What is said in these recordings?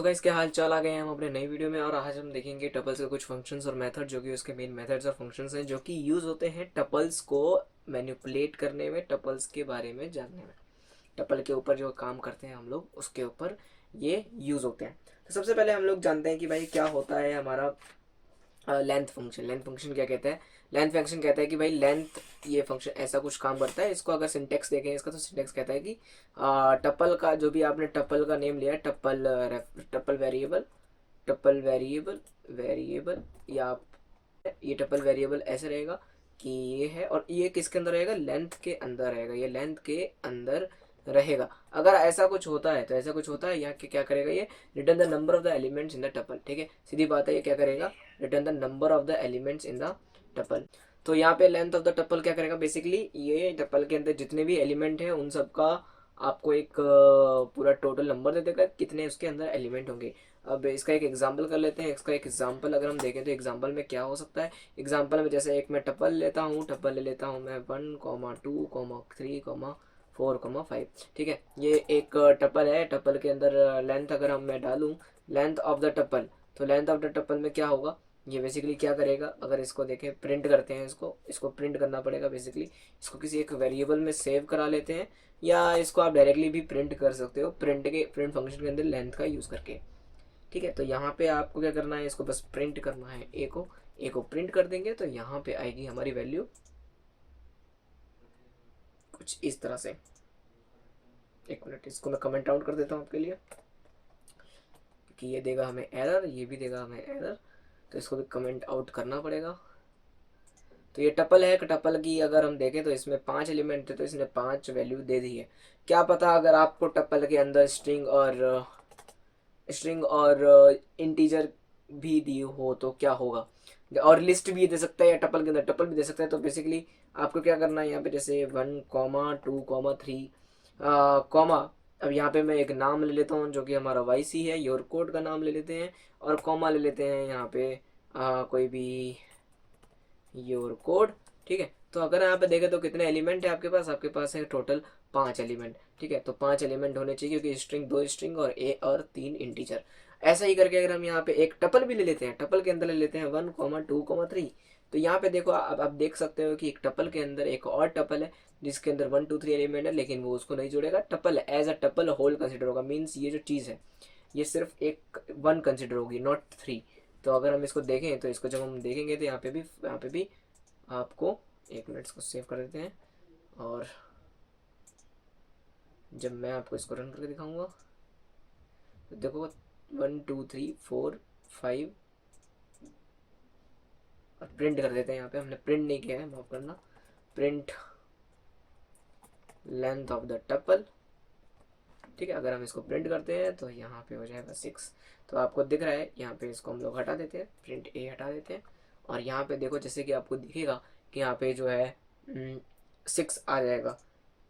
So guys, क्या हाल चाल। आ गए हैं हम अपने नई वीडियो में और आज हम देखेंगे टपल्स के कुछ फंक्शंस और मेथड जो कि उसके मेन मेथड्स और फंक्शंस हैं जो कि यूज़ होते हैं टपल्स को मैनिपुलेट करने में, टपल्स के बारे में जानने में। टपल के ऊपर जो काम करते हैं हम लोग उसके ऊपर ये यूज़ होते हैं। तो सबसे पहले हम लोग जानते हैं कि भाई क्या होता है हमारा लेंथ फंक्शन। लेंथ फंक्शन क्या कहता है? लेंथ फंक्शन कहता है कि भाई लेंथ ये फंक्शन ऐसा कुछ काम करता है। इसको अगर सिंटेक्स देखें इसका, तो सिंटेक्स कहता है कि टपल का जो भी आपने टपल का नेम लिया है, tuple variable, tuple variable variable या ये टपल वेरिएबल ऐसे रहेगा कि ये है, और ये किसके अंदर रहेगा? लेंथ के अंदर रहेगा। ये लेंथ के अंदर रहेगा। अगर ऐसा कुछ होता है तो ऐसा कुछ होता है यहाँ के क्या करेगा? ये return the number of the elements in the tuple. ठीक है, सीधी बात है। ये क्या करेगा? Return the number of the elements in the tuple. तो यहाँ पे लेंथ ऑफ द टपल क्या करेगा? बेसिकली ये टपल के अंदर जितने भी एलिमेंट हैं उन सब का आपको एक पूरा टोटल नंबर दे देगा, कितने उसके अंदर एलिमेंट होंगे। अब इसका एक एग्जांपल कर लेते हैं। इसका एक एग्जांपल अगर हम देखें तो एग्जांपल में क्या हो सकता है? एग्जांपल में जैसे एक मैं टपल लेता हूँ, टपल ले लेता हूँ मैं 1,2,3,4,5। ठीक है, ये एक टपल है। टपल के अंदर लेंथ अगर हम मैं डालूँ, लेंथ ऑफ द टपल, तो लेंथ ऑफ द टपल में क्या होगा? ये बेसिकली क्या करेगा? अगर इसको देखें, प्रिंट करते हैं इसको प्रिंट करना पड़ेगा। बेसिकली इसको किसी एक वेरिएबल में सेव करा लेते हैं, या इसको आप डायरेक्टली भी प्रिंट कर सकते हो प्रिंट फंक्शन के अंदर लेंथ का यूज़ करके। ठीक है, तो यहाँ पे आपको क्या करना है? इसको बस प्रिंट करना है। ए को प्रिंट कर देंगे तो यहाँ पे आएगी हमारी वैल्यू कुछ इस तरह से। एक मिनट, इसको मैं कमेंट आउट कर देता हूँ आपके लिए, क्योंकि ये देगा हमें एरर, ये भी देगा हमें एरर, तो इसको भी कमेंट आउट करना पड़ेगा। तो ये टपल है। टपल की अगर हम देखें तो इसमें 5 एलिमेंट थे, तो इसने 5 वैल्यू दे दी है। क्या पता अगर आपको टपल के अंदर स्ट्रिंग और इंटीजर भी दी हो तो क्या होगा? और लिस्ट भी दे सकता है, या टपल के अंदर टपल भी दे सकता है। तो बेसिकली आपको क्या करना है यहाँ पे, जैसे 1,2,3 कॉमा, अब यहाँ पे मैं एक नाम ले लेता हूँ जो कि हमारा YC है, योर कोड का नाम ले लेते हैं, और कॉमा ले लेते हैं यहाँ पे कोई भी योर कोड। ठीक है, तो अगर यहाँ पे देखें तो कितने एलिमेंट है आपके पास? आपके पास है टोटल 5 एलिमेंट। ठीक है, तो 5 एलिमेंट होने चाहिए, क्योंकि स्ट्रिंग 2 स्ट्रिंग और 3 इंटीजर। ऐसा ही करके अगर हम यहाँ पे एक टपल भी ले लेते हैं, टपल के अंदर ले लेते हैं 1,2,3, तो यहाँ पे देखो आप देख सकते हो कि एक टपल के अंदर एक और टपल है जिसके अंदर 1 2 3 एलिमेंट है, लेकिन वो उसको नहीं जोड़ेगा। Tuple as a tuple whole consider होगा। मीन्स ये जो चीज़ है ये सिर्फ एक 1 कंसिडर होगी, नॉट 3। तो अगर हम इसको देखें तो इसको जब हम देखेंगे तो यहाँ पे भी आपको, एक मिनट इसको सेव कर देते हैं, और जब मैं आपको इसको रन करके दिखाऊंगा तो देखो 1 2 3 4 5, और प्रिंट कर देते हैं। यहाँ पे हमने प्रिंट नहीं किया है, माफ करना। Print length of the tuple. ठीक है, अगर हम इसको प्रिंट करते हैं तो यहाँ पे हो जाएगा 6। तो आपको दिख रहा है यहाँ पे, इसको हम लोग हटा देते हैं, प्रिंट ए हटा देते हैं, और यहाँ पे देखो जैसे कि आपको दिखेगा कि यहाँ पे जो है 6 आ जाएगा,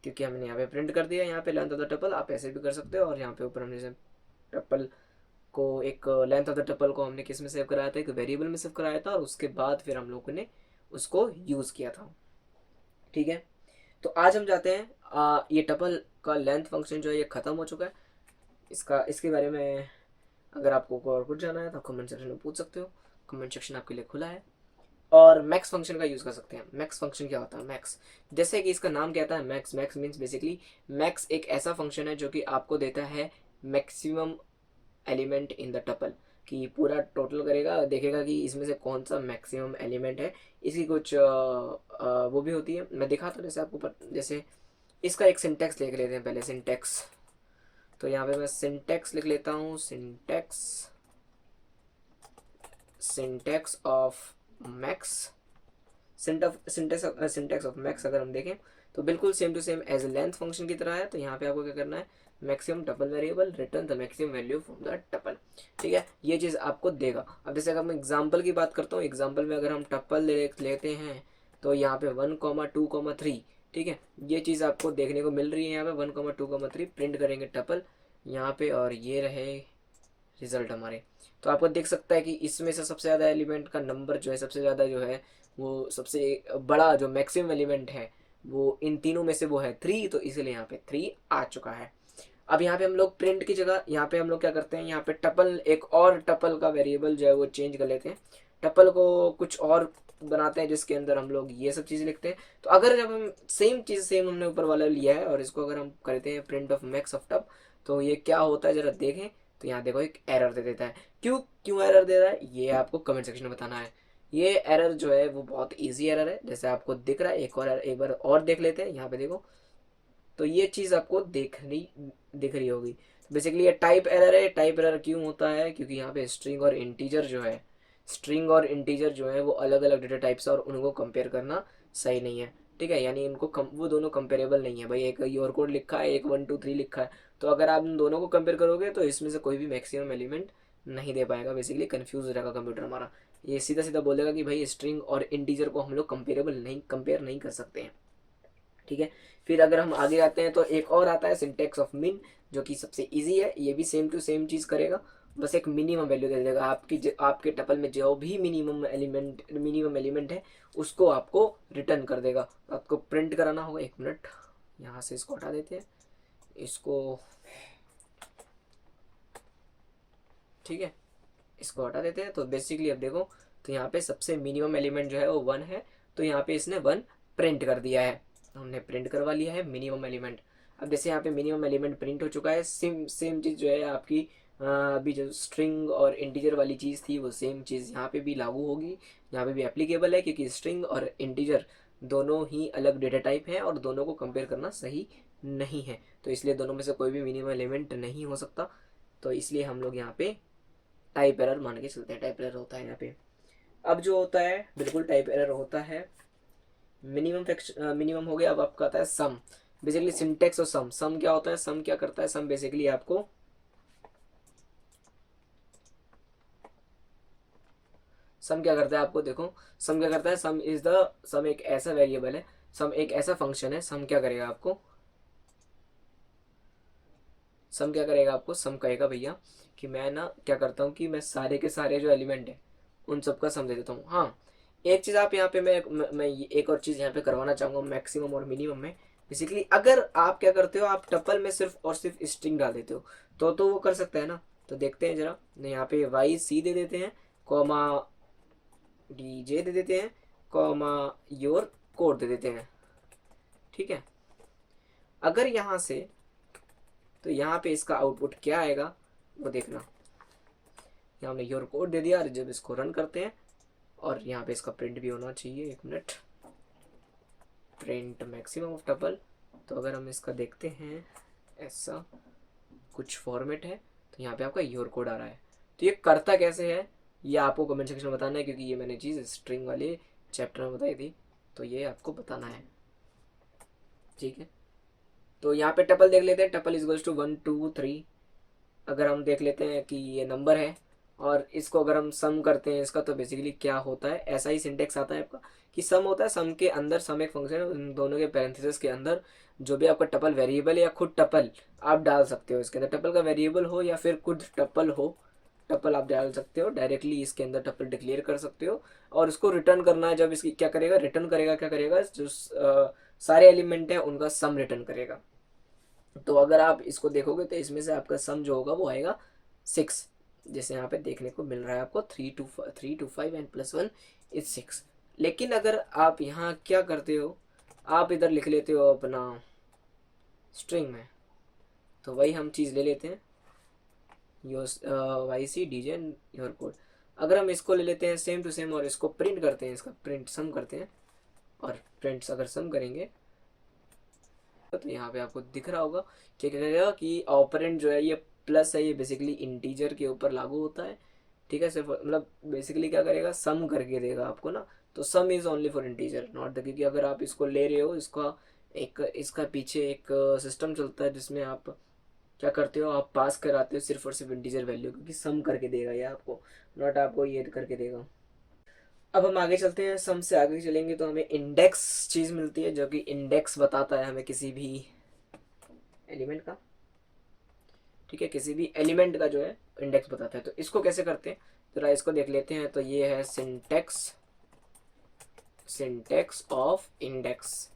क्योंकि हमने यहाँ पे प्रिंट कर दिया। यहाँ पे लेंथ ऑफ द टपल आप ऐसे भी कर सकते हो, और यहाँ पे ऊपर हमने जैसे टपल को एक लेंथ ऑफ द टपल को हमने किस में सेव कराया था? एक वेरिएबल में सेव कराया था, और उसके बाद फिर हम लोगों ने उसको यूज़ किया था। ठीक है, तो आज हम जाते हैं ये टपल का लेंथ फंक्शन जो है ये ख़त्म हो चुका है। इसके बारे में अगर आपको और कुछ जाना है तो कमेंट सेक्शन में पूछ सकते हो। कमेंट सेक्शन आपके लिए खुला है। और मैक्स फंक्शन का यूज़ कर सकते हैं। मैक्स फंक्शन क्या होता है? मैक्स, जैसे कि इसका नाम कहता है max. Max means basically max एक ऐसा फंक्शन है जो कि आपको देता है maximum element in the tuple, कि पूरा टोटल करेगा, देखेगा कि इसमें से कौन सा मैक्सिमम एलिमेंट है। इसकी कुछ वो भी होती है, मैं दिखाता हूँ जैसे आपको जैसे इसका एक सिंटेक्स लिख लेते हैं पहले। सिंटेक्स, तो यहाँ पे मैं सिंटेक्स लिख लेता हूँ। Syntax of max, syntax of max अगर हम देखें तो बिल्कुल same to same as a length function की तरह है। तो यहाँ पे आपको क्या करना है? Maximum tuple variable return the maximum value from the tuple. ठीक है, ये चीज़ आपको देगा। अब जैसे अगर मैं एग्जांपल की बात करता हूँ, एग्जांपल में अगर हम टपल लेते हैं तो यहाँ पे 1,2,3, ठीक है, ये चीज़ आपको देखने को मिल रही है। यहाँ पे 1,2,3 प्रिंट करेंगे टपल यहाँ पे, और ये रहे रिजल्ट हमारे। तो आपको देख सकता है कि इसमें से सबसे ज़्यादा एलिमेंट का नंबर जो है, सबसे ज़्यादा जो है वो सबसे बड़ा जो मैक्सिमम एलिमेंट है वो इन तीनों में से वो है 3, तो इसीलिए यहाँ पे 3 आ चुका है। अब यहाँ पे हम लोग प्रिंट की जगह यहाँ पे हम लोग क्या करते हैं, यहाँ पे टपल, एक और टपल का वेरिएबल जो है वो चेंज कर लेते हैं, टपल को कुछ और बनाते हैं जिसके अंदर हम लोग ये सब चीज़ें लिखते हैं। तो अगर जब हम सेम हमने ऊपर वाला लिया है और इसको अगर हम करते हैं प्रिंट ऑफ मैक्स ऑफ टप, तो ये क्या होता है जरा देखें। तो यहाँ देखो एक एरर दे देता है। क्यों क्यों एरर दे रहा है ये आपको कमेंट सेक्शन में बताना है। ये एरर जो है वो बहुत ईजी एरर है, जैसे आपको दिख रहा है, एक बार और देख लेते हैं। यहाँ पे देखो, तो ये चीज़ आपको दिख रही होगी। बेसिकली ये टाइप एरर है। टाइप एरर क्यों होता है, क्योंकि यहाँ पे स्ट्रिंग और इंटीजर जो है वो अलग अलग डेटा टाइप्स है और उनको कंपेयर करना सही नहीं है। ठीक है, यानी इनको वो दोनों कंपेरेबल नहीं है भाई। एक योर कोड लिखा है, एक 1 2 3 लिखा है, तो अगर आप इन दोनों को कंपेयर करोगे तो इसमें से कोई भी मैक्सिमम एलिमेंट नहीं दे पाएगा। बेसिकली कंफ्यूज हो जाएगा कंप्यूटर हमारा। ये सीधा सीधा बोलेगा कि भाई स्ट्रिंग और इंटीजर को हम लोग कंपेयर नहीं कर सकते हैं। ठीक है, फिर अगर हम आगे आते हैं तो एक और आता है सिंटेक्स ऑफ मिन, जो कि सबसे इजी है। ये भी सेम टू सेम चीज़ करेगा, बस एक मिनिमम वैल्यू दे देगा। आपके टपल में जो भी मिनिमम एलिमेंट है उसको आपको रिटर्न कर देगा। आपको प्रिंट कराना होगा, 1 मिनट, यहाँ से इसको हटा देते हैं इसको। ठीक है, इसको हटा देते हैं। तो बेसिकली अब देखो, तो यहाँ पे सबसे मिनिमम एलिमेंट जो है वो 1 है, तो यहाँ पे इसने 1 प्रिंट कर दिया है। हमने प्रिंट करवा लिया है मिनिमम एलिमेंट। अब जैसे यहाँ पे मिनिमम एलिमेंट प्रिंट हो चुका है, सेम चीज़ जो है आपकी अभी जो स्ट्रिंग और इंटीजर वाली चीज़ थी वो सेम चीज़ यहाँ पे भी लागू होगी, यहाँ पे भी एप्लीकेबल है, क्योंकि स्ट्रिंग और इंटीजर दोनों ही अलग डेटा टाइप हैं और दोनों को कंपेयर करना सही नहीं है। तो इसलिए दोनों में से कोई भी मिनिमम एलिमेंट नहीं हो सकता। तो इसलिए हम लोग यहाँ पे टाइप एरर मान के चलते हैं। टाइप एरर होता है यहाँ पे। अब जो होता है, बिल्कुल टाइप एरर होता है। मिनिमम हो गया। अब आपका आता है सम। बेसिकली सिंटेक्स और सम क्या होता है, सम क्या करता है, सम बेसिकली आपको सम क्या करता है, आपको देखो सम क्या करता है। सम एक ऐसा वेरिएबल है, सम एक ऐसा फंक्शन है। सम क्या करेगा आपको, सम कहेगा भैया कि मैं ना क्या करता हूँ कि मैं सारे के सारे जो एलिमेंट है उन सबका सम दे देता हूँ। हाँ, एक चीज़ आप यहाँ पे मैं एक और चीज़ यहाँ पे करवाना चाहूँगा मैक्सिमम और मिनिमम में। बेसिकली अगर आप क्या करते हो, आप टपल में सिर्फ और सिर्फ स्ट्रिंग डाल देते हो तो वो कर सकता है ना। तो देखते हैं जरा, यहाँ पे वाई सी दे देते हैं, कॉमा डी जे दे देते हैं, कॉमा योर कोड दे देते हैं। ठीक है, अगर यहाँ से, तो यहाँ पे इसका आउटपुट क्या आएगा वो देखना। यहाँ हमने योर कोड दे दिया, और जब इसको रन करते हैं, और यहाँ पे इसका प्रिंट भी होना चाहिए, 1 minute, print maximum of tuple. तो अगर हम इसका देखते हैं, ऐसा कुछ फॉर्मेट है, तो यहाँ पे आपका योर कोड आ रहा है। तो ये करता कैसे है ये आपको कमेंट सेक्शन में बताना है, क्योंकि ये मैंने चीज़ स्ट्रिंग वाले चैप्टर में बताई थी, तो ये आपको बताना है। ठीक है, तो यहाँ पे टपल देख लेते हैं। Tuple is equals to 1 2 3। अगर हम देख लेते हैं कि ये नंबर है और इसको अगर हम सम करते हैं इसका, तो बेसिकली क्या होता है, ऐसा ही सिंटेक्स आता है आपका कि सम होता है। सम के अंदर, सम एक फंक्शन है, उन दोनों के पैरेंथेसिस के अंदर जो भी आपका टपल वेरिएबल है या खुद टपल आप डाल सकते हो। इसके अंदर टपल का वेरिएबल हो या फिर खुद टपल हो, टपल आप डाल सकते हो डायरेक्टली। इसके अंदर टपल डिक्लेयर कर सकते हो और उसको रिटर्न करना है। जब इसकी क्या करेगा, रिटर्न करेगा, क्या करेगा, जो सारे एलिमेंट है उनका सम रिटर्न करेगा। तो अगर आप इसको देखोगे तो इसमें से आपका सम जो होगा वो आएगा 6, जैसे यहाँ पे देखने को मिल रहा है आपको 3 to 5 एंड +1 इज 6। लेकिन अगर आप यहाँ क्या करते हो, आप इधर लिख लेते हो अपना स्ट्रिंग में, तो वही हम चीज़ ले लेते हैं, your Y C D J your code. अगर हम इसको ले लेते हैं सेम टू सेम और इसको प्रिंट करते हैं, इसका प्रिंट सम करते हैं, और प्रिंट अगर सम करेंगे तो यहाँ पे आपको दिख रहा होगा क्या करेगा कि ऑपरेंड जो है ये प्लस है, ये बेसिकली इंटीजर के ऊपर लागू होता है। ठीक है, सिर्फ मतलब बेसिकली क्या करेगा, सम करके देगा आपको ना। तो सम is only for integer not the, क्योंकि अगर आप इसको ले रहे हो, इसका पीछे एक सिस्टम चलता है जिसमें आप क्या करते हो, आप पास कराते हो सिर्फ और सिर्फ इंटीजर वैल्यू, क्योंकि सम करके देगा ये आपको, नॉट आपको ये करके देगा। अब हम आगे चलते हैं, सम से आगे चलेंगे तो हमें इंडेक्स चीज़ मिलती है, जो कि इंडेक्स बताता है हमें किसी भी एलिमेंट का। ठीक है, किसी भी एलिमेंट का जो है इंडेक्स बताता है। तो इसको कैसे करते हैं जरा इसको देख लेते हैं। तो ये है syntax of index.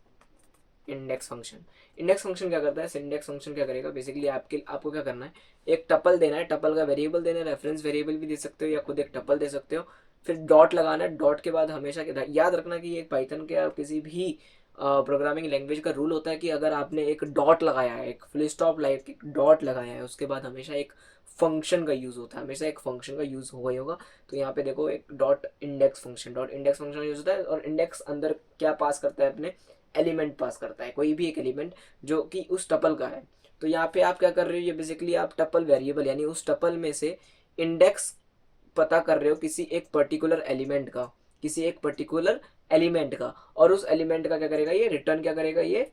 Index function. Index function क्या करता है, इंडेक्स फंक्शन क्या करेगा, बेसिकली आपको क्या करना है, एक टपल देना है, टपल का वेरिएबल देना है, रेफरेंस वेरिएबल भी दे सकते हो या खुद एक टपल दे सकते हो, फिर डॉट लगाना है। डॉट के बाद हमेशा याद रखना कि एक पाइथन के या किसी भी प्रोग्रामिंग लैंग्वेज का रूल होता है कि अगर आपने एक डॉट लगाया है, एक फुल स्टॉप लाइक एक डॉट लगाया है, उसके बाद हमेशा एक फंक्शन का यूज़ होता है, हमेशा एक फंक्शन का यूज़ होगा ही होगा। तो यहाँ पे देखो एक डॉट इंडेक्स फंक्शन का यूज़ होता है, और इंडेक्स अंदर क्या पास करता है, अपने एलिमेंट पास करता है, कोई भी एक एलिमेंट जो कि उस टपल का है। तो यहाँ पे आप क्या कर रहे हो, ये बेसिकली आप टपल वेरिएबल यानी उस टपल में से इंडेक्स पता कर रहे हो किसी एक पर्टिकुलर एलिमेंट का, किसी एक पर्टिकुलर एलिमेंट का, और उस एलिमेंट का क्या करेगा, ये रिटर्न क्या करेगा, ये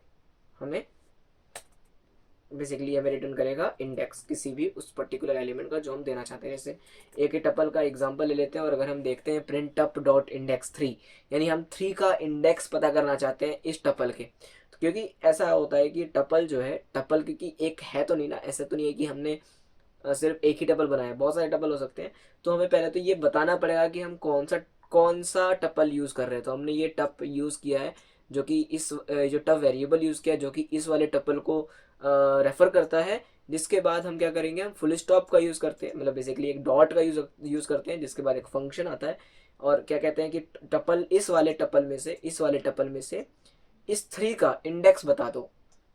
हमें बेसिकली हमें रिटर्न करेगा इंडेक्स किसी भी उस पर्टिकुलर एलिमेंट का जो हम देना चाहते हैं। जैसे एक ही टपल का एग्जांपल ले लेते हैं, और अगर हम देखते हैं प्रिंट अप डॉट इंडेक्स 3, यानी हम 3 का इंडेक्स पता करना चाहते हैं इस टपल के। तो क्योंकि ऐसा होता है कि टपल जो है, टपल क्योंकि एक है तो नहीं ना, ऐसा तो नहीं है कि हमने सिर्फ एक ही टपल बनाया है, बहुत सारे टपल हो सकते हैं। तो हमें पहले तो ये बताना पड़ेगा कि हम कौन सा टपल यूज़ कर रहे हैं। तो हमने ये टप यूज़ किया है जो कि इस जो टप वेरिएबल यूज़ किया जो कि इस वाले टपल को रेफर करता है। जिसके बाद हम क्या करेंगे, हम फुल स्टॉप का यूज़ करते हैं, मतलब बेसिकली एक डॉट का यूज़ करते हैं, जिसके बाद एक फंक्शन आता है, और क्या कहते हैं कि टपल इस वाले टपल में से इस 3 का इंडेक्स बता दो,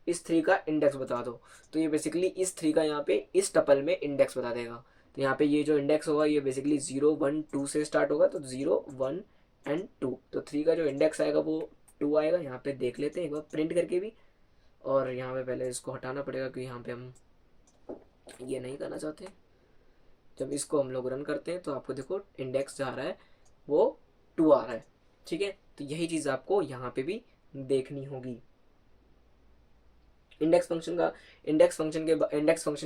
इस 3 का इंडेक्स बता दो। तो ये बेसिकली इस 3 का यहाँ पे इस टपल में इंडेक्स बता देगा। तो यहाँ पे ये जो इंडेक्स होगा ये बेसिकली 0 1 2 से स्टार्ट होगा, तो 0 1 एंड 2। तो 3 का जो इंडेक्स आएगा वो 2 आएगा। यहाँ पे देख लेते हैं एक बार प्रिंट करके भी, और यहाँ पे पहले इसको हटाना पड़ेगा क्योंकि यहाँ पे हम ये नहीं करना चाहते। जब इसको हम लोग रन करते हैं तो आपको देखो इंडेक्स जा रहा है वो 2 आ रहा है, ठीक है। तो यही चीज़ आपको यहाँ पे भी देखनी होगी। इंडेक्स फंक्शन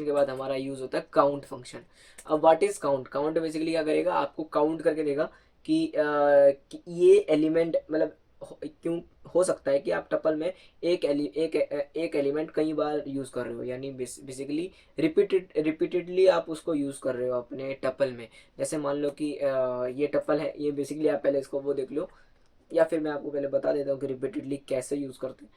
के बाद हमारा यूज होता है काउंट फंक्शन। अब what is count, count basically क्या करेगा, आपको काउंट करके देगा कि ये एलिमेंट, मतलब क्यों हो सकता है कि आप टपल में एक एलिमेंट कई बार यूज कर रहे हो, यानी बेसिकली रिपीटेडली आप उसको यूज कर रहे हो अपने टपल में। जैसे मान लो कि ये टपल है, ये बेसिकली आप पहले इसको वो देख लो, या फिर मैं आपको पहले बता देता हूँ कि रिपीटेडली कैसे यूज करते हैं।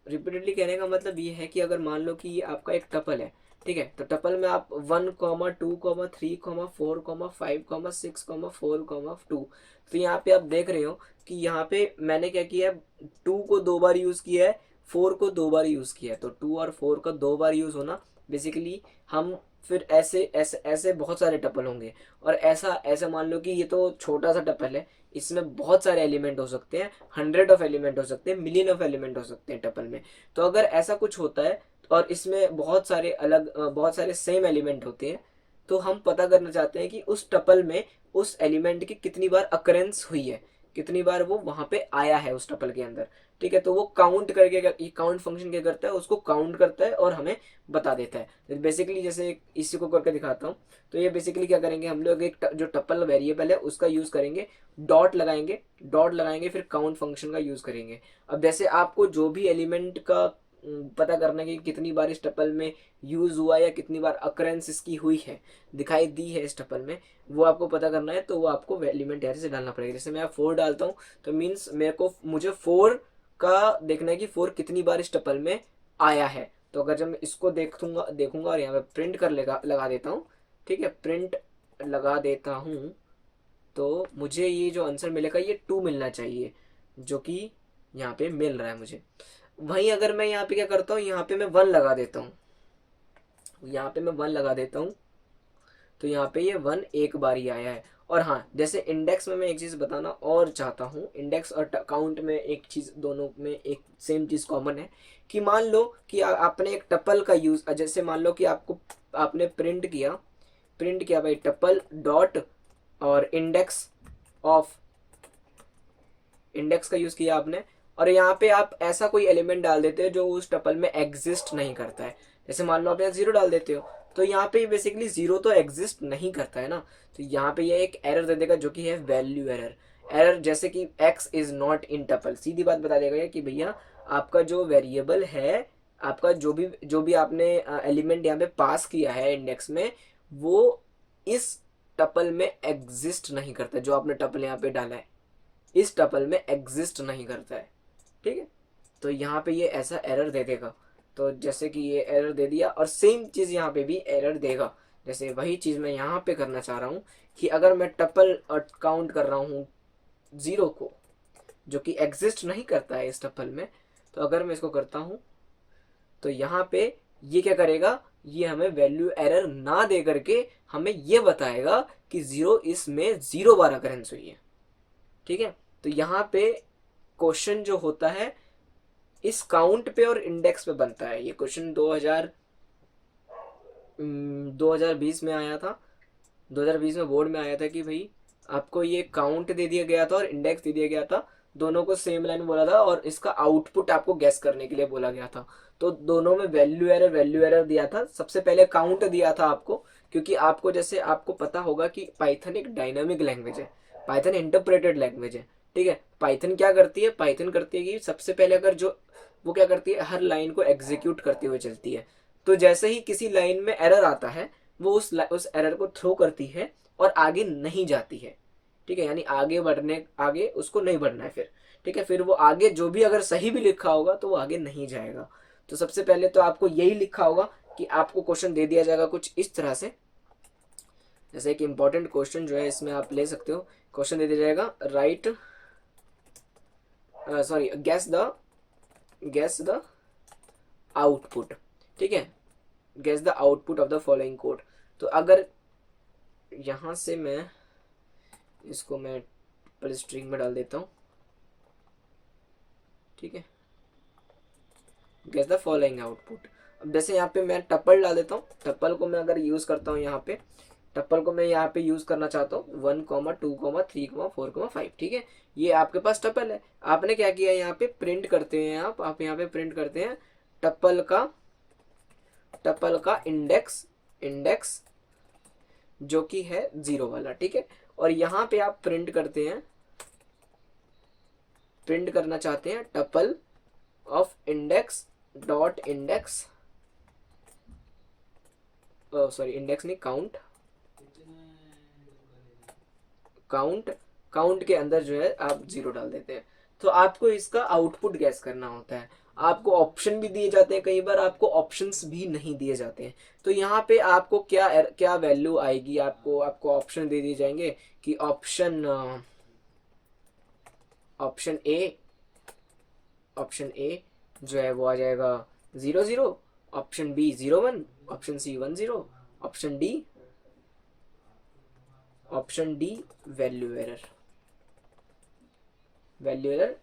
रिपीटेडली कहने का मतलब ये है कि अगर मान लो कि ये आपका एक टपल है, ठीक है, तो टपल में आप 1 2 3 4 5 6 4 2। तो यहाँ पे आप देख रहे हो कि यहाँ पे मैंने क्या किया है, 2 को 2 बार यूज़ किया है, 4 को 2 बार यूज़ किया है। तो 2 और 4 का 2 बार यूज़ होना, बेसिकली हम फिर ऐसे ऐसे ऐसे बहुत सारे टपल होंगे। और ऐसा ऐसा मान लो कि ये तो छोटा सा टपल है, इसमें बहुत सारे एलिमेंट हो सकते हैं, 100 ऑफ एलिमेंट हो सकते हैं, मिलियन ऑफ एलिमेंट हो सकते हैं टपल में। तो अगर ऐसा कुछ होता है और इसमें बहुत सारे सेम एलिमेंट होते हैं, तो हम पता करना चाहते हैं कि उस टपल में उस एलिमेंट की कितनी बार अकरेंस हुई है, कितनी बार वो वहां पे आया है उस टपल के अंदर, ठीक है। तो वो काउंट करके, ये काउंट फंक्शन क्या करता है, उसको काउंट करता है और हमें बता देता है। बेसिकली जैसे इसी को करके दिखाता हूँ। तो ये बेसिकली क्या करेंगे, हम लोग एक जो टपल वेरिएबल है उसका यूज करेंगे, डॉट लगाएंगे, फिर काउंट फंक्शन का यूज करेंगे। अब जैसे आपको जो भी एलिमेंट का पता करना है कि कितनी बार इस टपल में यूज हुआ या कितनी बार अकरेंस इसकी हुई है, दिखाई दी है इस टपल में, वो आपको पता करना है। तो वो आपको एलिमेंट यहाँ से डालना पड़ेगा। जैसे मैं 4 डालता हूँ तो मीन्स मुझे 4 का देखना है कि 4 कितनी बार इस टपल में आया है। तो अगर जब मैं इसको देखूंगा और यहाँ पे प्रिंट लगा देता हूँ, ठीक है, प्रिंट लगा देता हूँ, तो मुझे ये जो आंसर मिलेगा ये 2 मिलना चाहिए, जो कि यहाँ पे मिल रहा है मुझे। वहीं अगर मैं यहाँ पे क्या करता हूँ, यहाँ पे मैं 1 लगा देता हूँ, तो यहाँ पे ये 1 एक बार ही आया है। और हाँ, जैसे इंडेक्स में मैं एक चीज़ बताना और चाहता हूँ, इंडेक्स और काउंट में एक चीज़, दोनों में एक सेम चीज़ कॉमन है कि मान लो कि आपने एक टपल का यूज़, जैसे मान लो कि आपने प्रिंट किया भाई टपल डॉट और इंडेक्स का यूज़ किया आपने, और यहाँ पे आप ऐसा कोई एलिमेंट डाल देते हो जो उस टपल में एग्जिस्ट नहीं करता है। जैसे मान लो आप यहाँ 0 डाल देते हो, तो यहाँ पे बेसिकली 0 तो एग्जिस्ट नहीं करता है ना। तो यहाँ पे ये एक एरर दे देगा जो कि है वैल्यू एरर जैसे कि x is not in tuple, सीधी बात बता देगा कि भैया आपका जो वेरिएबल है, आपका जो भी आपने एलिमेंट यहाँ पे पास किया है इंडेक्स में, वो इस टपल में एग्जिस्ट नहीं करता। जो आपने टपल यहाँ पे डाला है इस टपल में एग्जिस्ट नहीं करता है, ठीक है। तो यहाँ पे ये ऐसा एरर दे देगा। तो जैसे कि ये एरर दे दिया, और सेम चीज़ यहाँ पे भी एरर देगा। जैसे वही चीज़ मैं यहाँ पे करना चाह रहा हूँ कि अगर मैं टपल काउंट कर रहा हूँ 0 को, जो कि एग्जिस्ट नहीं करता है इस टपल में, तो अगर मैं इसको करता हूँ तो यहाँ पे ये क्या करेगा, ये हमें वैल्यू एरर ना दे करके हमें ये बताएगा कि 0 इसमें 0 बार अकरेंस हुई है। ठीक है, तो यहाँ पे क्वेश्चन जो होता है इस काउंट पे और इंडेक्स पे बनता है। ये क्वेश्चन 2020 में आया था, 2020 में बोर्ड में आया था कि भाई आपको ये काउंट दे दिया गया था और इंडेक्स दे दिया गया था, दोनों को सेम लाइन बोला था और इसका आउटपुट आपको गेस करने के लिए बोला गया था। तो दोनों में वैल्यू एरर दिया था। सबसे पहले काउंट दिया था आपको, क्योंकि आपको जैसे आपको पता होगा कि पाइथन एक डायनामिक लैंग्वेज है, पाइथन इंटरप्रेटेड लैंग्वेज है। ठीक है, पाइथन क्या करती है, पाइथन करती है कि सबसे पहले अगर जो वो क्या करती है, हर लाइन को एग्जीक्यूट करते हुए चलती है। तो जैसे ही किसी लाइन में एरर आता है वो उस एरर को थ्रो करती है और आगे नहीं जाती है। ठीक है, यानी आगे उसको नहीं बढ़ना है फिर। ठीक है, फिर वो आगे जो भी अगर सही भी लिखा होगा तो वो आगे नहीं जाएगा। तो सबसे पहले तो आपको यही लिखा होगा कि आपको क्वेश्चन दे दिया जाएगा कुछ इस तरह से। जैसे एक इंपॉर्टेंट क्वेश्चन जो है इसमें आप ले सकते हो, क्वेश्चन दे दिया जाएगा right sorry guess the output. ठीक है, guess the output of the following code. तो अगर यहां से मैं इसको मैं स्ट्रिंग में डाल देता हूं। ठीक है, गेस द फॉलोइंग आउटपुट। अब जैसे यहाँ पे मैं टप्पल डाल देता हूँ, टप्पल को मैं अगर यूज करता हूँ यहाँ पे, टप्पल को मैं यहाँ पे यूज करना चाहता हूँ 1, 2, 3, 4, 5। ठीक है, ये आपके पास टप्पल है। आपने क्या किया, यहाँ पे प्रिंट करते हैं आप यहाँ पे प्रिंट करते हैं टप्पल का इंडेक्स जो कि है 0 वाला। ठीक है, और यहाँ पे आप प्रिंट करना चाहते हैं tuple of index dot index, sorry index नहीं, काउंट के अंदर जो है आप 0 डाल देते हैं। तो आपको इसका आउटपुट गैस करना होता है। आपको ऑप्शन भी दिए जाते हैं, कई बार आपको ऑप्शंस भी नहीं दिए जाते हैं। तो यहाँ पे आपको क्या वैल्यू आएगी, आपको ऑप्शन दे दिए जाएंगे कि ऑप्शन ए जो है वो आ जाएगा 0, 0, option B 0, 1, option C 1, 0, option D value error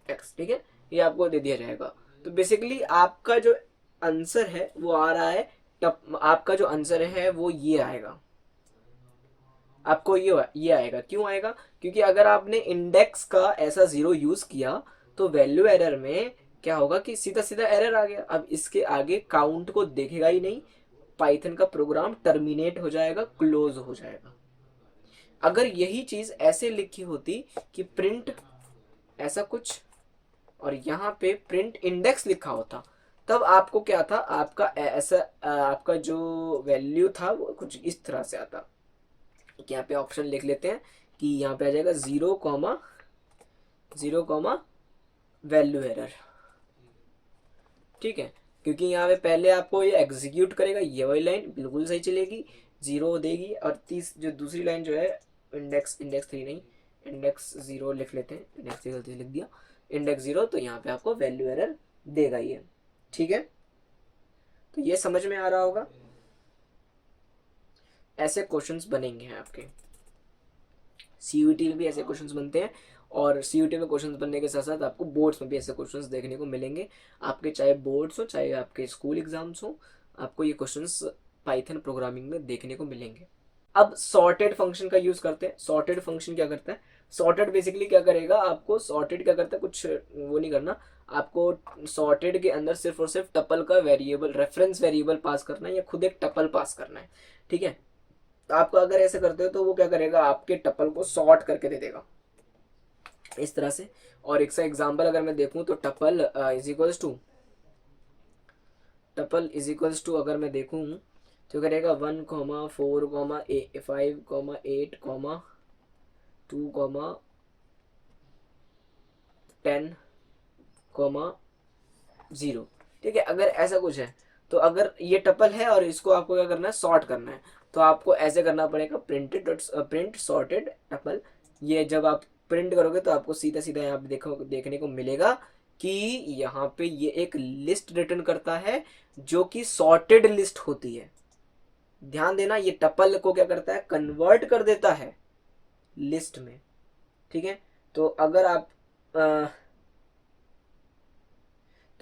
X. ठीक है, ये आपको दे दिया जाएगा। तो बेसिकली आपका जो आंसर है वो आ रहा है, आपका जो आंसर है वो ये आएगा, आपको ये आएगा। क्यों आएगा, क्योंकि अगर आपने इंडेक्स का ऐसा 0 यूज किया तो वैल्यू एरर में क्या होगा कि सीधा सीधा एरर आ गया। अब इसके आगे काउंट को देखेगा ही नहीं, पाइथन का प्रोग्राम टर्मिनेट हो जाएगा, क्लोज हो जाएगा। अगर यही चीज ऐसे लिखी होती कि प्रिंट ऐसा कुछ और यहाँ पे प्रिंट इंडेक्स लिखा होता, तब आपको क्या था, आपका ऐसा आपका जो वैल्यू था वो कुछ इस तरह से आता। यहाँ पे ऑप्शन लिख लेते हैं कि यहाँ पे आ जाएगा 0, 0, वैल्यू एरर। ठीक है, क्योंकि यहाँ पे पहले आपको ये एग्जीक्यूट करेगा, ये वाली लाइन बिल्कुल सही चलेगी, 0 देगी, और जो दूसरी लाइन जो है इंडेक्स 3 नहीं, इंडेक्स 0 लिख लेते हैं, इंडेक्स 0 गलती लिख दिया, इंडेक्स 0, तो यहाँ पे आपको वैल्यू एरर देगा ये। ठीक है, तो ये समझ में आ रहा होगा। ऐसे क्वेश्चंस बनेंगे हैं आपके सीयूईटी में भी, ऐसे क्वेश्चंस बनते हैं, और सीयूईटी में क्वेश्चंस बनने के साथ साथ आपको बोर्ड्स में भी ऐसे क्वेश्चंस देखने को मिलेंगे। आपके चाहे बोर्ड्स हो चाहे आपके स्कूल एग्जाम्स हो, आपको ये क्वेश्चंस पाइथन प्रोग्रामिंग में देखने को मिलेंगे। अब सॉर्टेड फंक्शन का यूज करते हैं। सॉर्टेड फंक्शन क्या करता है, सॉर्टेड बेसिकली क्या करेगा, आपको सॉर्टेड क्या करता है, कुछ वो नहीं करना आपको। सॉर्टेड के अंदर सिर्फ और सिर्फ टपल का रेफरेंस वेरिएबल पास करना है या खुद एक टपल पास करना है। ठीक है, तो आपको अगर ऐसे करते हो तो वो क्या करेगा, आपके टपल को सॉर्ट करके दे देगा इस तरह से। और एक सा एग्जांपल अगर मैं देखूं तो टपल इज इक्वल्स टू अगर मैं देखूं तो करेगा 1, 4, 5, 8, 2, 10, 0। ठीक है, अगर ऐसा कुछ है तो अगर ये टपल है और इसको आपको क्या करना है, सॉर्ट करना है, तो आपको ऐसे करना पड़ेगा, प्रिंट सॉर्टेड टपल। ये जब आप प्रिंट करोगे तो आपको सीधा सीधा यहाँ पे देखो, देखने को मिलेगा कि यहाँ पे ये एक लिस्ट रिटर्न करता है जो कि सॉर्टेड लिस्ट होती है। ध्यान देना, ये टपल को क्या करता है, कन्वर्ट कर देता है लिस्ट में। ठीक है, तो अगर आप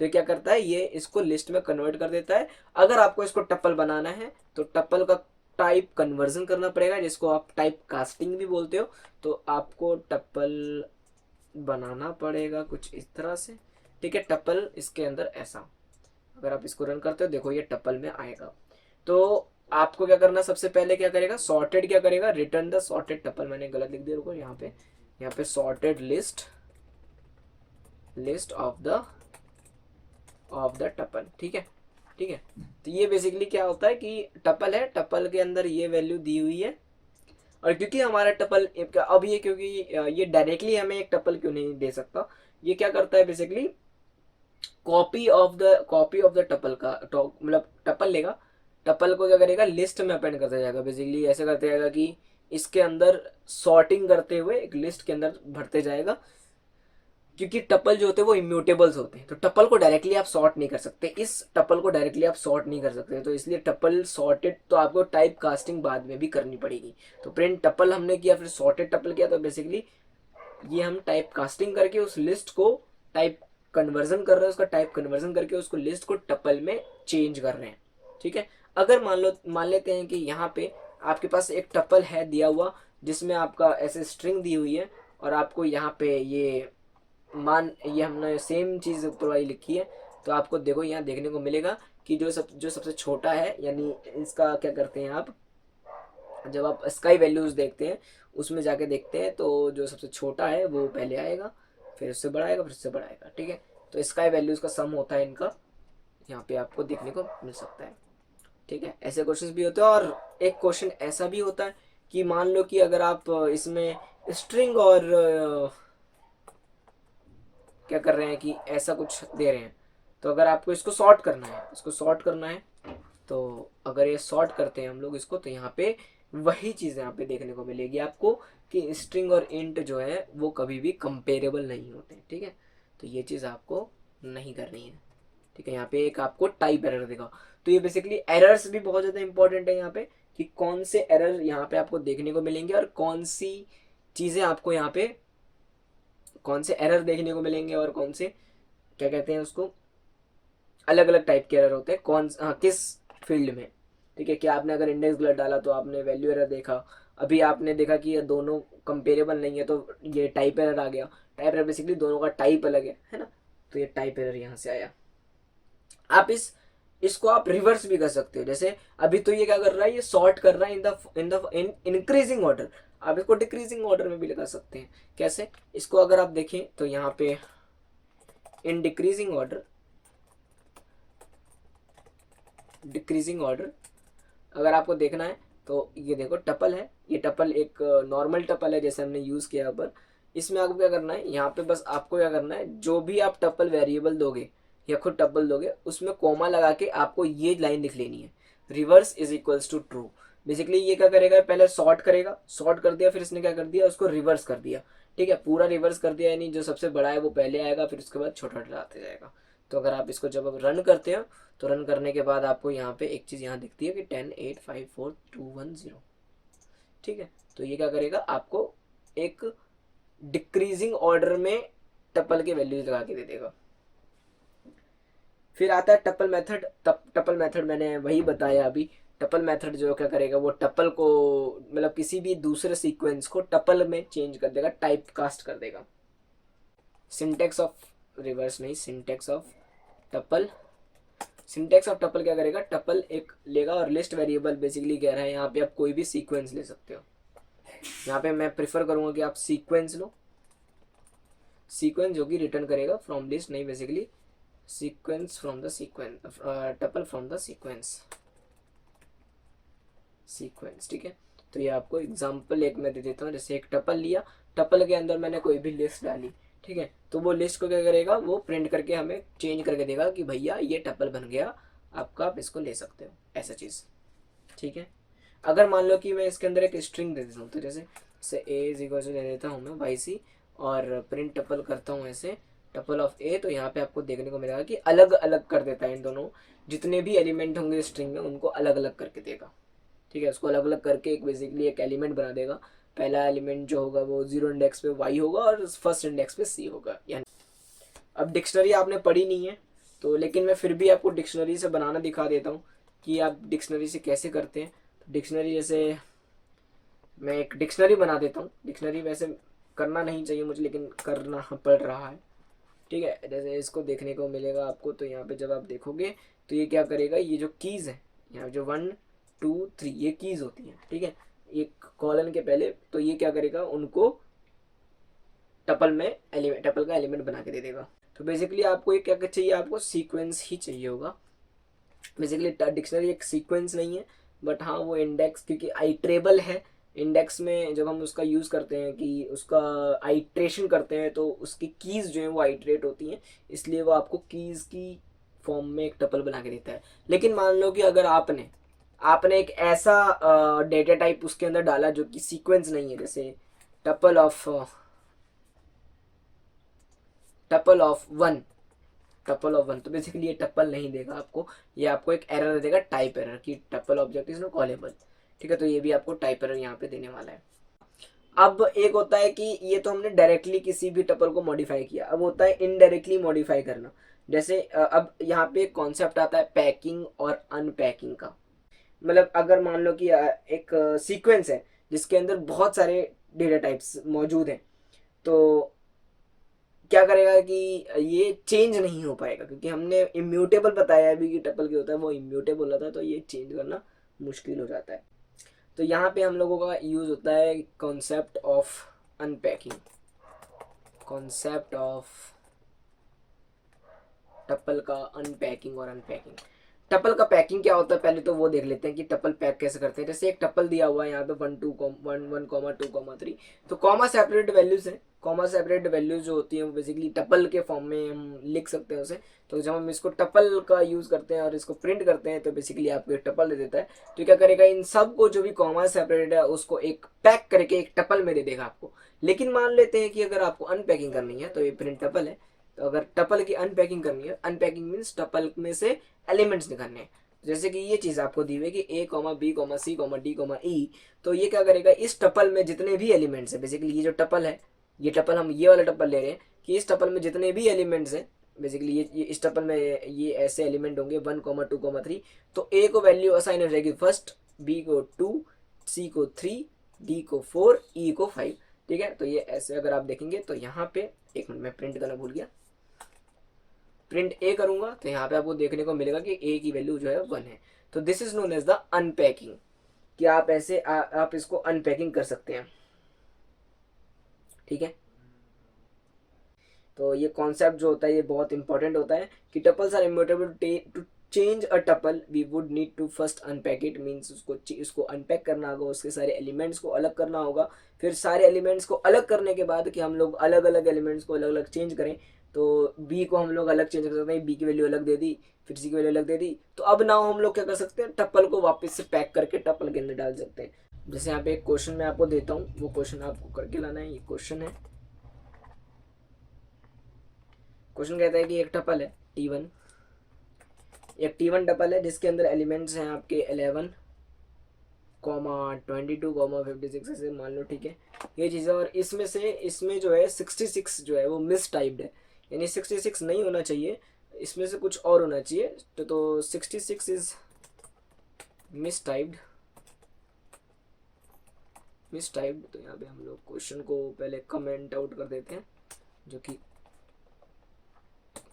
तो ये क्या करता है, ये इसको लिस्ट में कन्वर्ट कर देता है। अगर आपको इसको टप्पल बनाना है तो टप्पल का टाइप कन्वर्जन करना पड़ेगा, जिसको आप टाइप कास्टिंग भी बोलते हो। तो आपको टप्पल बनाना पड़ेगा कुछ इस तरह से। ठीक है, टप्पल इसके अंदर ऐसा, अगर आप इसको रन करते हो देखो ये टप्पल में आएगा। तो आपको क्या करना, सबसे पहले क्या करेगा, सॉर्टेड क्या करेगा, रिटर्न द सॉर्टेड टप्पल। मैंने गलत लिख दिया, रुको, यहाँ पे sorted list of the tuple. ठीक है, ठीक है। तो ये बेसिकली क्या होता है कि टपल है, टपल के अंदर ये वैल्यू दी हुई है, और क्योंकि हमारा टपल अब ये, क्योंकि ये डायरेक्टली हमें एक टपल क्यों नहीं दे सकता, ये क्या करता है basically, copy of the tuple का, मतलब टपल लेगा, टपल को क्या करेगा, लिस्ट में अपेंड करता जाएगा। बेसिकली ऐसे करते जाएगा कि इसके अंदर सॉर्टिंग करते हुए एक लिस्ट के अंदर भरते जाएगा, क्योंकि टपल जो होते हैं वो इम्यूटेबल्स होते हैं, तो टपल को डायरेक्टली आप सॉर्ट नहीं कर सकते, इस टपल को डायरेक्टली आप सॉर्ट नहीं कर सकते, तो इसलिए टपल सॉर्टेड, तो आपको टाइप कास्टिंग बाद में भी करनी पड़ेगी। तो प्रिंट टपल हमने किया, फिर सॉर्टेड टपल किया, तो बेसिकली ये हम टाइप कास्टिंग करके उस लिस्ट को टाइप कन्वर्जन कर रहे हैं, उसका टाइप कन्वर्जन करके उसको लिस्ट को टपल में चेंज कर रहे हैं। ठीक है, अगर मान लेते हैं कि यहाँ पे आपके पास एक टपल है दिया हुआ, जिसमें आपका ऐसे स्ट्रिंग दी हुई है, और आपको यहाँ पे ये हमने सेम चीज़ ऊपर वाली लिखी है, तो आपको देखो यहाँ देखने को मिलेगा कि जो सबसे छोटा है, यानी इसका क्या करते हैं आप, जब आप स्काई वैल्यूज देखते हैं उसमें जाके देखते हैं, तो जो सबसे छोटा है वो पहले आएगा, फिर उससे बड़ा आएगा, फिर उससे बड़ा आएगा। ठीक है, तो स्काई वैल्यूज का सम होता है इनका, यहाँ पे आपको देखने को मिल सकता है। ठीक है, ऐसे क्वेश्चन भी होते हैं, और एक क्वेश्चन ऐसा भी होता है कि मान लो कि अगर आप इसमें स्ट्रिंग और क्या कर रहे हैं कि ऐसा कुछ दे रहे हैं, तो अगर आपको इसको सॉर्ट करना है, तो अगर ये सॉर्ट करते हैं हम लोग इसको, तो यहाँ पे वही चीज़ यहाँ पे देखने को मिलेगी आपको कि स्ट्रिंग और इंट जो है वो कभी भी कंपेरेबल नहीं होते। ठीक है, तो ये चीज़ आपको नहीं करनी है। ठीक है, यहाँ पे एक आपको टाइप एरर देगा, तो ये बेसिकली एरर्स भी बहुत ज़्यादा इंपॉर्टेंट है यहाँ पे, कि कौन से एरर यहाँ पे आपको देखने को मिलेंगे, और कौन सी चीज़ें आपको यहाँ पे, कौन से एरर देखने को मिलेंगे, और कौन से क्या कहते हैं उसको, अलग अलग टाइप के एरर होते हैं, किस फील्ड में। ठीक है, कि आपने अगर इंडेक्स गलत डाला तो आपने वैल्यू एरर देखा, अभी आपने देखा कि ये दोनों कंपेरेबल नहीं है, तो ये टाइप एरर आ गया। टाइप एरर बेसिकली दोनों का टाइप अलग है ना, तो ये टाइप एरर यहाँ से आया। आप इसको आप रिवर्स भी कर सकते हो, जैसे अभी तो ये क्या कर रहा है, ये सॉर्ट कर रहा है इन इंक्रीजिंग ऑर्डर, आप इसको डिक्रीजिंग ऑर्डर में भी लगा सकते हैं। कैसे, इसको अगर आप देखें तो यहाँ पे इन डिक्रीजिंग ऑर्डर अगर आपको देखना है, तो ये देखो टपल है, ये टपल एक नॉर्मल टपल है जैसे हमने यूज किया पर, इसमें आपको क्या करना है, यहाँ पे बस आपको क्या करना है, जो भी आप टपल वेरिएबल दोगे या खुद टपल दोगे, उसमें कोमा लगा के आपको ये लाइन लिख लेनी है, reverse is equals to true. Basically ये क्या करेगा, पहले सॉर्ट करेगा, सॉर्ट कर दिया, फिर इसने क्या कर दिया, उसको रिवर्स कर दिया। ठीक है, पूरा रिवर्स कर दिया, यानी जो सबसे बड़ा है वो पहले आएगा, फिर उसके बाद छोटा डलाते जाएगा। तो अगर आप इसको जब रन करते हो, तो रन करने के बाद आपको यहाँ पे एक चीज़ यहाँ दिखती है कि 10 8 5 4 2 1 0। ठीक है, तो ये क्या करेगा, आपको एक डिक्रीजिंग ऑर्डर में टपल के वैल्यूज लगा के दे देगा। फिर आता है टपल मेथड। टपल मेथड मैंने वही बताया अभी, टपल मेथड जो क्या करेगा, वो टपल को, मतलब किसी भी दूसरे सीक्वेंस को टपल में चेंज कर देगा, टाइप कास्ट कर देगा। सिंटेक्स ऑफ रिवर्स नहीं, syntax of tuple. Syntax of tuple क्या करेगा, टपल एक लेगा और लिस्ट वेरिएबल बेसिकली कह रहा है, यहाँ पे आप कोई भी सीक्वेंस ले सकते हो। यहाँ पे मैं प्रिफर करूंगा कि आप सीक्वेंस लो, सीक्वेंस जो कि रिटर्न करेगा फ्रॉम लिस्ट नहीं, basically sequence from the sequence, tuple from the sequence. ठीक है, तो ये आपको एग्जांपल एक मैं दे देता हूँ, जैसे एक टपल लिया, टपल के अंदर मैंने कोई भी लिस्ट डाली, ठीक है। तो वो लिस्ट को क्या करेगा, वो प्रिंट करके हमें चेंज करके देगा कि भैया ये टपल बन गया आपका, आप इसको ले सकते हो, ऐसा चीज़। ठीक है। अगर मान लो कि मैं इसके अंदर एक स्ट्रिंग दे देता हूँ, तो जैसे ए इज इक्वल टू दे देता हूँ मैं वाई सी, और प्रिंट टपल करता हूँ ऐसे टपल ऑफ ए, तो यहाँ पे आपको देखने को मिलेगा कि अलग अलग कर देता है इन दोनों, जितने भी एलिमेंट होंगे स्ट्रिंग में उनको अलग अलग करके देगा। ठीक है, उसको अलग अलग करके एक बेसिकली एक एलिमेंट बना देगा। पहला एलिमेंट जो होगा वो 0 इंडेक्स पे वाई होगा और फर्स्ट इंडेक्स पे सी होगा। यानी अब डिक्शनरी आपने पढ़ी नहीं है तो, लेकिन मैं फिर भी आपको डिक्शनरी से बनाना दिखा देता हूँ कि आप डिक्शनरी से कैसे करते हैं। तो डिक्शनरी जैसे मैं एक डिक्शनरी बना देता हूँ। डिक्शनरी वैसे करना नहीं चाहिए मुझे, लेकिन करना पड़ रहा है। ठीक है, जैसे इसको देखने को मिलेगा आपको, तो यहाँ पे जब आप देखोगे तो ये क्या करेगा, ये जो कीज़ है यहाँ जो 1 2 3 ये कीज़ होती हैं। ठीक है, एक कॉलन के पहले, तो ये क्या करेगा, उनको टपल में एलिमेंट, टपल का एलिमेंट बना के दे देगा। तो बेसिकली आपको ये क्या चाहिए, आपको सीक्वेंस ही चाहिए होगा। बेसिकली डिक्शनरी एक सीक्वेंस नहीं है, बट हाँ वो इंडेक्स, क्योंकि आइट्रेबल है। इंडेक्स में जब हम उसका यूज़ करते हैं कि उसका आइट्रेशन करते हैं, तो उसकी कीज़ जो हैं वो आइट्रेट होती हैं, इसलिए वो आपको कीज़ की फॉर्म में एक टपल बना के देता है। लेकिन मान लो कि अगर आपने आपने एक ऐसा डेटा टाइप उसके अंदर डाला जो कि सीक्वेंस नहीं है, जैसे tuple of one, tuple of one, तो बेसिकली ये टपल नहीं देगा आपको, ये आपको एक एरर देगा, टाइप एरर, की tuple object is not callable. ठीक है, तो ये भी आपको टाइप एरर यहाँ पे देने वाला है। अब एक होता है कि ये तो हमने डायरेक्टली किसी भी टपल को मॉडिफाई किया, अब होता है इनडायरेक्टली मॉडिफाई करना। जैसे अब यहाँ पे एक कॉन्सेप्ट आता है पैकिंग और अनपैकिंग का। मतलब अगर मान लो कि एक सीक्वेंस है जिसके अंदर बहुत सारे डेटा टाइप्स मौजूद हैं, तो क्या करेगा कि ये चेंज नहीं हो पाएगा, क्योंकि हमने इम्यूटेबल बताया अभी कि टपल क्या होता है, वो इम्यूटेबल होता है, तो ये चेंज करना मुश्किल हो जाता है। तो यहाँ पे हम लोगों का यूज़ होता है concept of unpacking, concept of tuple का अनपैकिंग और अनपैकिंग। टपल का पैकिंग क्या होता है पहले तो वो देख लेते हैं कि टपल पैक कैसे करते हैं। जैसे एक टपल दिया हुआ है यहाँ पे 1 2 1 1 2 3, तो कॉमा सेपरेट वैल्यूज है। कॉमा सेपरेट वैल्यूज जो होती है वो बेसिकली टपल के फॉर्म में हम लिख सकते हैं उसे। तो जब हम इसको टपल का यूज करते हैं और इसको प्रिंट करते हैं, तो बेसिकली आपको एक टपल दे देता है। तो क्या करेगा, इन सब को जो भी कॉमा सेपरेटेड है उसको एक पैक करके एक टपल में दे देगा आपको। लेकिन मान लेते हैं कि अगर आपको अनपैकिंग करनी है, तो ये प्रिंट टपल है, तो अगर टपल की अनपैकिंग करनी है, अनपैकिंग मीन्स टपल में से एलिमेंट्स निकालने हैं। जैसे कि ये चीज आपको दी हुई है कि ए comma B comma C comma D comma ई, तो ये क्या करेगा, इस टपल में जितने भी एलिमेंट्स है, बेसिकली ये जो टपल है, ये टपल हम ये वाला टपल ले रहे हैं कि इस टपल में जितने भी एलिमेंट्स हैं, बेसिकली ये इस टपल में ये ऐसे एलिमेंट होंगे 1 2 3, तो ए को वैल्यू असाइन हो जाएगी फर्स्ट, बी को 2, सी को 3, डी को 4, ई को 5। ठीक है, तो ये ऐसे अगर आप देखेंगे तो यहाँ पे, एक मिनट मैं प्रिंट करना भूल गया, प्रिंट ए करूंगा तो यहाँ पे आपको देखने को मिलेगा कि ए की वैल्यू जो है 1 है। तो this is known as the unpacking, कि आप ऐसे आप इसको अनपैकिंग कर सकते हैं। ठीक है, तो ये कॉन्सेप्ट जो होता है ये बहुत इंपॉर्टेंट होता है कि tuples are immutable. To change a tuple we would need to first unpack it, means उसको अनपैक करना होगा, उसके सारे एलिमेंट्स को अलग करना होगा। फिर सारे एलिमेंट्स को अलग करने के बाद कि हम लोग अलग अलग एलिमेंट्स को अलग अलग चेंज करें, तो बी को हम लोग अलग चेंज कर सकते हैं, बी की वैल्यू अलग दे दी, फिर सी की वैल्यू अलग दे दी, तो अब नाउ हम लोग क्या कर सकते हैं, टपल को वापस से पैक करके टपल के अंदर डाल सकते हैं। जैसे यहाँ पे एक क्वेश्चन मैं आपको देता हूँ, वो क्वेश्चन आपको करके लाना है। ये क्वेश्चन है, क्वेश्चन कहता है कि एक टपल है T1, एक T1 टपल है जिसके अंदर एलिमेंट्स हैं आपके 11 कॉमा 22 कॉमा 56 ऐसे मान लो। ठीक है, ये चीज़ है, और इसमें से इसमें जो है 66 जो है वो मिस टाइप्ड है, यानी 66 नहीं होना चाहिए, इसमें से कुछ और होना चाहिए। तो 66 is miss typed, miss typed. तो यहाँ पे हम लोग क्वेश्चन को पहले कमेंट आउट कर देते हैं, जो कि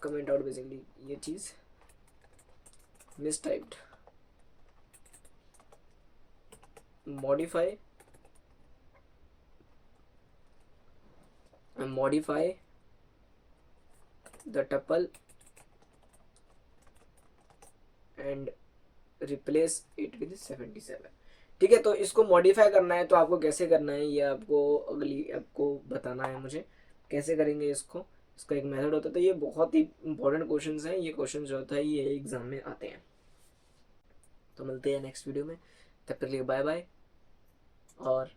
कमेंट आउट बेसिकली ये चीज़ mistyped, modify the tuple and replace it with 77। ठीक है, तो इसको मॉडिफाई करना है तो आपको कैसे करना है ये आपको अगली आपको बताना है मुझे। कैसे करेंगे इसको, इसका एक मेथड होता है। तो ये बहुत ही इंपॉर्टेंट क्वेश्चन हैं, ये क्वेश्चन जो होता है ये एग्जाम में आते हैं। तो मिलते हैं नेक्स्ट वीडियो में, तब तक के लिए बाय बाय और